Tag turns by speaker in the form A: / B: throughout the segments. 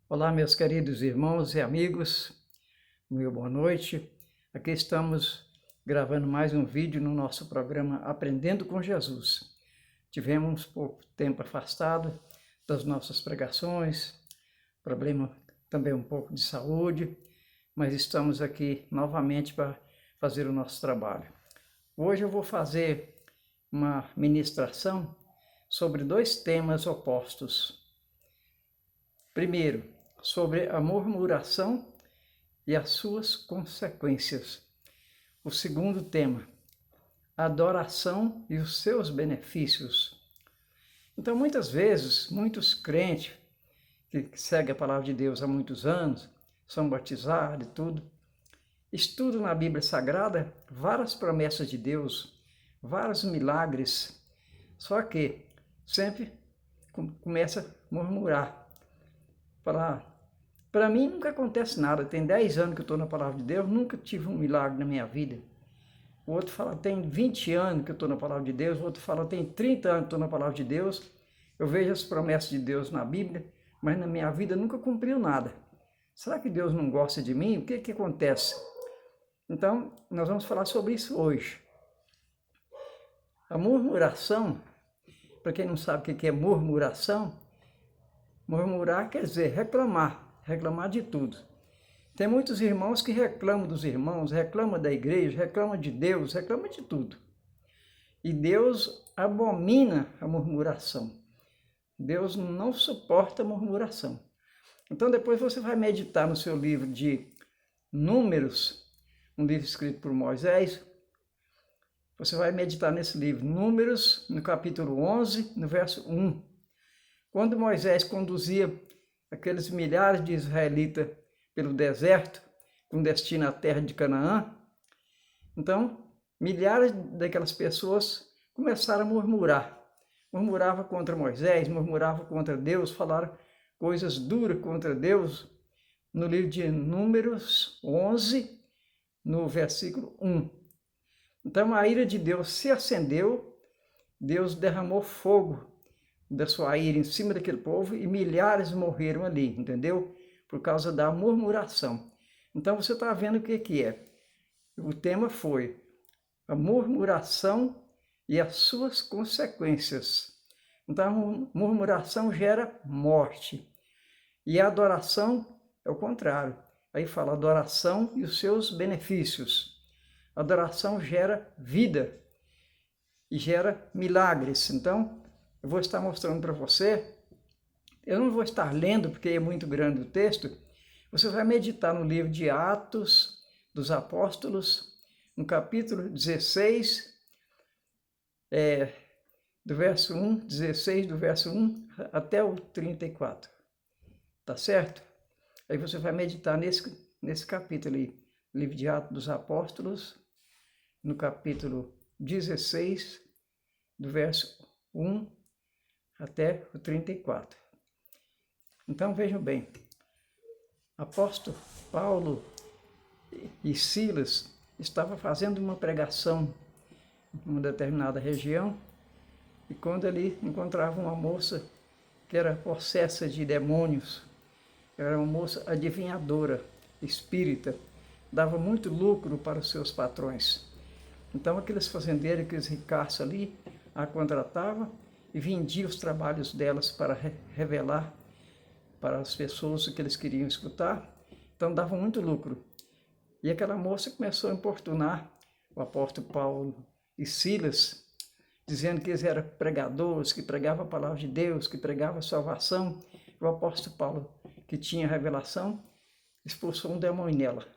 A: Olá, meus queridos irmãos e amigos, meu boa noite. Aqui estamos gravando mais um vídeo no nosso programa Aprendendo com Jesus. Tivemos pouco tempo afastado das nossas pregações, problema também um pouco de saúde, mas estamos aqui novamente para fazer o nosso trabalho. Hoje eu vou fazer uma ministração sobre dois temas opostos. Primeiro, sobre a murmuração e as suas consequências. O segundo tema, a adoração e os seus benefícios. Então, muitas vezes, muitos crentes que seguem a palavra de Deus há muitos anos, são batizados e tudo, estudam na Bíblia Sagrada várias promessas de Deus, vários milagres, só que sempre começa a murmurar, falar: para mim nunca acontece nada, tem 10 anos que eu estou na palavra de Deus, nunca tive um milagre na minha vida. O outro fala, tem 20 anos que eu estou na palavra de Deus, o outro fala, tem 30 anos que estou na palavra de Deus, eu vejo as promessas de Deus na Bíblia, mas na minha vida nunca cumpriu nada. Será que Deus não gosta de mim? O que acontece? Então, nós vamos falar sobre isso hoje. A murmuração, para quem não sabe o que é murmuração, murmurar quer dizer reclamar de tudo. Tem muitos irmãos que reclamam dos irmãos, reclamam da igreja, reclamam de Deus, reclamam de tudo. E Deus abomina a murmuração. Deus não suporta a murmuração. Então depois você vai meditar no seu livro de Números, um livro escrito por Moisés. Você vai meditar nesse livro, Números, no capítulo 11, no verso 1. Quando Moisés conduzia aqueles milhares de israelitas pelo deserto, com destino à terra de Canaã, então milhares daquelas pessoas começaram a murmurar. Murmuravam contra Moisés, murmuravam contra Deus, falaram coisas duras contra Deus, no livro de Números 11, no versículo 1. Então a ira de Deus se acendeu, Deus derramou fogo da sua ira em cima daquele povo e milhares morreram ali, entendeu? Por causa da murmuração. Então você está vendo o que é. O tema foi a murmuração e as suas consequências. Então a murmuração gera morte e a adoração é o contrário. Aí fala adoração e os seus benefícios. A adoração gera vida e gera milagres. Então eu vou estar mostrando para você. Eu não vou estar lendo, porque é muito grande o texto. Você vai meditar no livro de Atos dos Apóstolos, no capítulo 16, do verso 1, 16, do verso 1 até o 34. Tá certo? Aí você vai meditar nesse capítulo aí, livro de Atos dos Apóstolos, no capítulo 16, do verso 1 até o 34. Então vejam bem, apóstolo Paulo e Silas estavam fazendo uma pregação em uma determinada região e quando ali encontravam uma moça que era possessa de demônios, era uma moça adivinhadora, espírita, dava muito lucro para os seus patrões. Então aqueles fazendeiros, aqueles ricaços ali, a contratavam e vendiam os trabalhos delas para revelar para as pessoas que eles queriam escutar, então davam muito lucro. E aquela moça começou a importunar o apóstolo Paulo e Silas, dizendo que eles eram pregadores, que pregavam a palavra de Deus, que pregavam a salvação. O apóstolo Paulo, que tinha revelação, expulsou um demônio nela.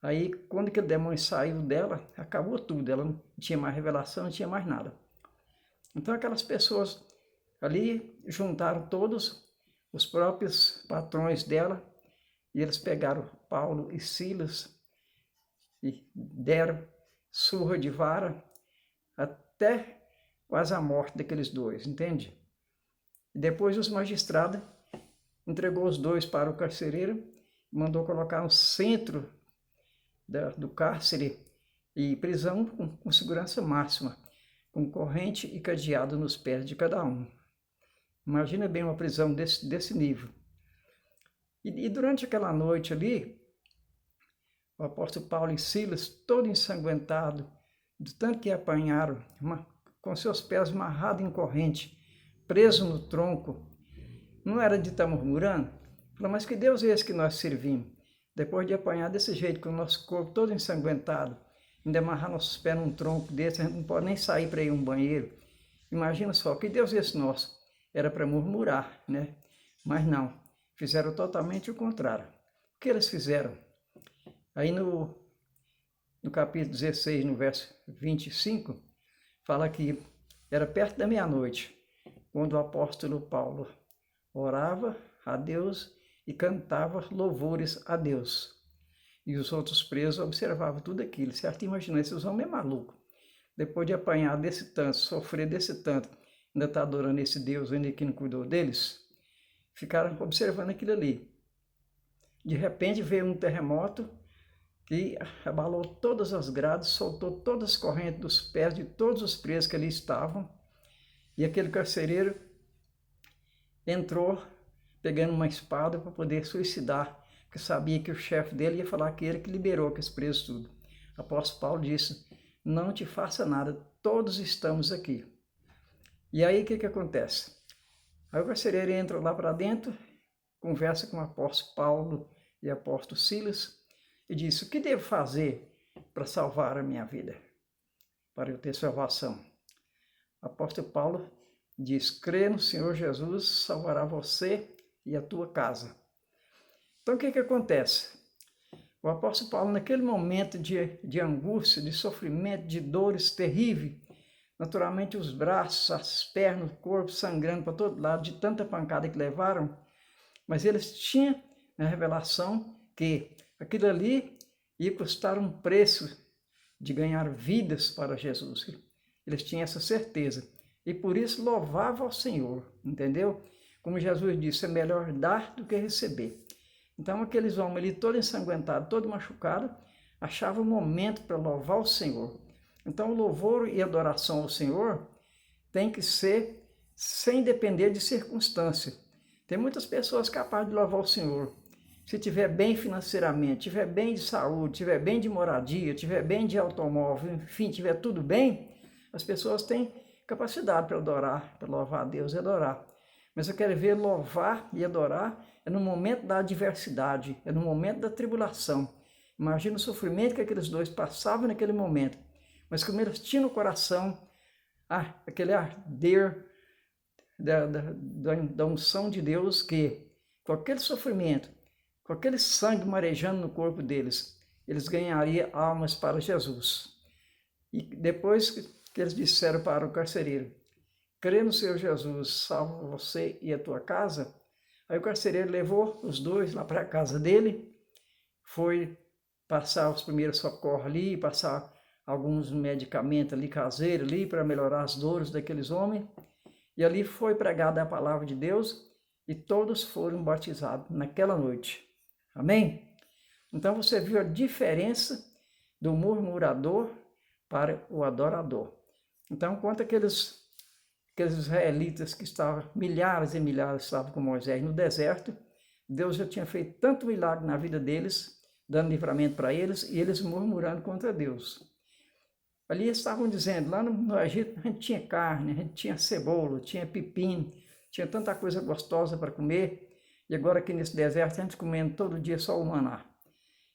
A: Aí, quando aquele demônio saiu dela, acabou tudo, ela não tinha mais revelação, não tinha mais nada. Então aquelas pessoas ali juntaram todos os próprios patrões dela, e eles pegaram Paulo e Silas e deram surra de vara até quase a morte daqueles dois, entende? E depois os magistrados entregou os dois para o carcereiro, mandou colocar no centro do cárcere e prisão com segurança máxima, com corrente e cadeado nos pés de cada um. Imagina bem uma prisão desse nível. E durante aquela noite ali, o apóstolo Paulo e Silas, todo ensanguentado, de tanto que apanharam, com seus pés amarrados em corrente, preso no tronco, não era de estar murmurando? Falou, mas que Deus é esse que nós servimos? Depois de apanhar desse jeito, com o nosso corpo todo ensanguentado, ainda amarrar nossos pés num tronco desse, a gente não pode nem sair para ir a um banheiro. Imagina só, que Deus é esse nosso? Era para murmurar, né? Mas não, fizeram totalmente o contrário. O que eles fizeram? Aí no capítulo 16, no verso 25, fala que era perto da meia-noite, quando o apóstolo Paulo orava a Deus e cantava louvores a Deus. E os outros presos observavam tudo aquilo. Certo? Imagina, esses homens é maluco. Depois de apanhar desse tanto, sofrer desse tanto, ainda está adorando esse Deus ainda que não cuidou deles, ficaram observando aquilo ali. De repente veio um terremoto que abalou todas as grades, soltou todas as correntes dos pés de todos os presos que ali estavam, e aquele carcereiro entrou pegando uma espada para poder suicidar, porque sabia que o chefe dele ia falar que ele que liberou aqueles presos tudo. O apóstolo Paulo disse, não te faça nada, todos estamos aqui. E aí o que acontece? Aí o carcereiro entra lá para dentro, conversa com o apóstolo Paulo e o apóstolo Silas, e diz, o que devo fazer para salvar a minha vida? Para eu ter salvação. O apóstolo Paulo diz, crê no Senhor Jesus, salvará você e a tua casa. Então o que acontece? O apóstolo Paulo, naquele momento de angústia, de sofrimento, de dores terríveis, naturalmente os braços, as pernas, o corpo sangrando para todo lado, de tanta pancada que levaram, mas eles tinham a revelação que aquilo ali ia custar um preço de ganhar vidas para Jesus. Eles tinham essa certeza. E por isso louvavam ao Senhor, entendeu? Como Jesus disse, é melhor dar do que receber. Então aqueles homens ali, todo ensanguentado, todo machucado, achavam um momento para louvar o Senhor. Então o louvor e adoração ao Senhor tem que ser sem depender de circunstância. Tem muitas pessoas capazes de louvar o Senhor. Se tiver bem financeiramente, tiver bem de saúde, tiver bem de moradia, tiver bem de automóvel, enfim, tiver tudo bem, as pessoas têm capacidade para adorar, para louvar a Deus e adorar. Mas eu quero ver louvar e adorar é no momento da adversidade, é no momento da tribulação. Imagina o sofrimento que aqueles dois passavam naquele momento. Mas como eles tinham no coração aquele arder da unção de Deus, que com aquele sofrimento, com aquele sangue marejando no corpo deles, eles ganhariam almas para Jesus. E depois que eles disseram para o carcereiro, crê no Senhor Jesus, salva você e a tua casa, aí o carcereiro levou os dois lá para a casa dele, foi passar os primeiros socorros ali, passar alguns medicamentos ali caseiros ali para melhorar as dores daqueles homens, e ali foi pregada a palavra de Deus e todos foram batizados naquela noite. Amém? Então você viu a diferença do murmurador para o adorador. Então, quanto aqueles israelitas que estavam, milhares e milhares estavam com Moisés no deserto, Deus já tinha feito tanto milagre na vida deles, dando livramento para eles, e eles murmurando contra Deus. Ali eles estavam dizendo, lá no Egito a gente tinha carne, a gente tinha cebola, tinha pepino, tinha tanta coisa gostosa para comer, e agora aqui nesse deserto a gente comendo todo dia só o maná.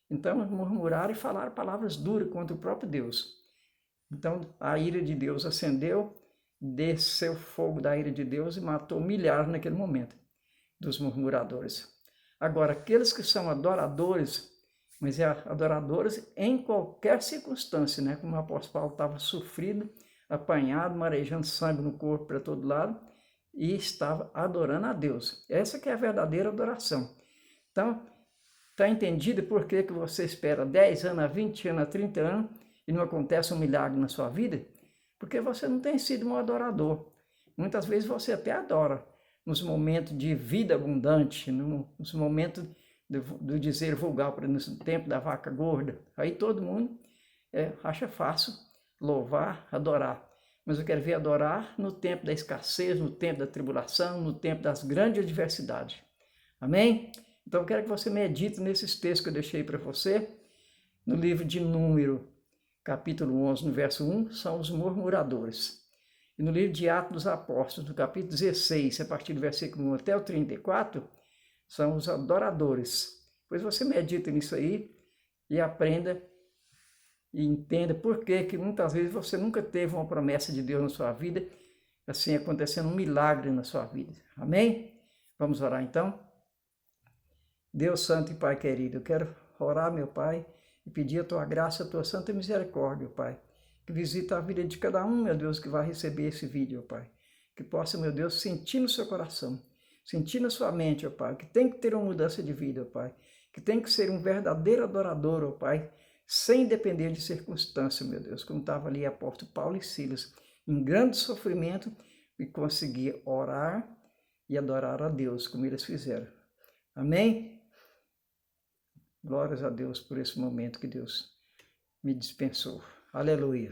A: Então murmuraram e falaram palavras duras contra o próprio Deus. Então a ira de Deus acendeu, desceu fogo da ira de Deus e matou milhares naquele momento dos murmuradores. Agora, aqueles que são adoradores, mas adoradores em qualquer circunstância, né? Como o apóstolo Paulo estava sofrido, apanhado, marejando sangue no corpo para todo lado, e estava adorando a Deus. Essa que é a verdadeira adoração. Então, está entendido por que você espera 10 anos, 20 anos, 30 anos e não acontece um milagre na sua vida? Porque você não tem sido um adorador. Muitas vezes você até adora, nos momentos de vida abundante, nos momentos do dizer vulgar, por exemplo, no tempo da vaca gorda. Aí todo mundo acha fácil louvar, adorar. Mas eu quero ver adorar no tempo da escassez, no tempo da tribulação, no tempo das grandes adversidades. Amém? Então, eu quero que você medite nesses textos que eu deixei para você, no livro de Número, capítulo 11, no verso 1, são os murmuradores. E no livro de Atos dos Apóstolos, no capítulo 16, a partir do versículo 1 até o 34, são os adoradores. Pois você medita nisso aí e aprenda e entenda por que muitas vezes você nunca teve uma promessa de Deus na sua vida, assim acontecendo um milagre na sua vida. Amém? Vamos orar então? Deus Santo e Pai querido, eu quero orar, meu Pai, e pedir a Tua graça, a Tua santa misericórdia, Pai, que visita a vida de cada um, meu Deus, que vai receber esse vídeo, Pai, que possa, meu Deus, sentir no seu coração, sentir na sua mente, ó Pai, que tem que ter uma mudança de vida, ó Pai, que tem que ser um verdadeiro adorador, ó Pai, sem depender de circunstância, meu Deus, como estava ali apóstolo Paulo e Silas, em grande sofrimento, e conseguir orar e adorar a Deus, como eles fizeram. Amém? Glórias a Deus por esse momento que Deus me dispensou. Aleluia.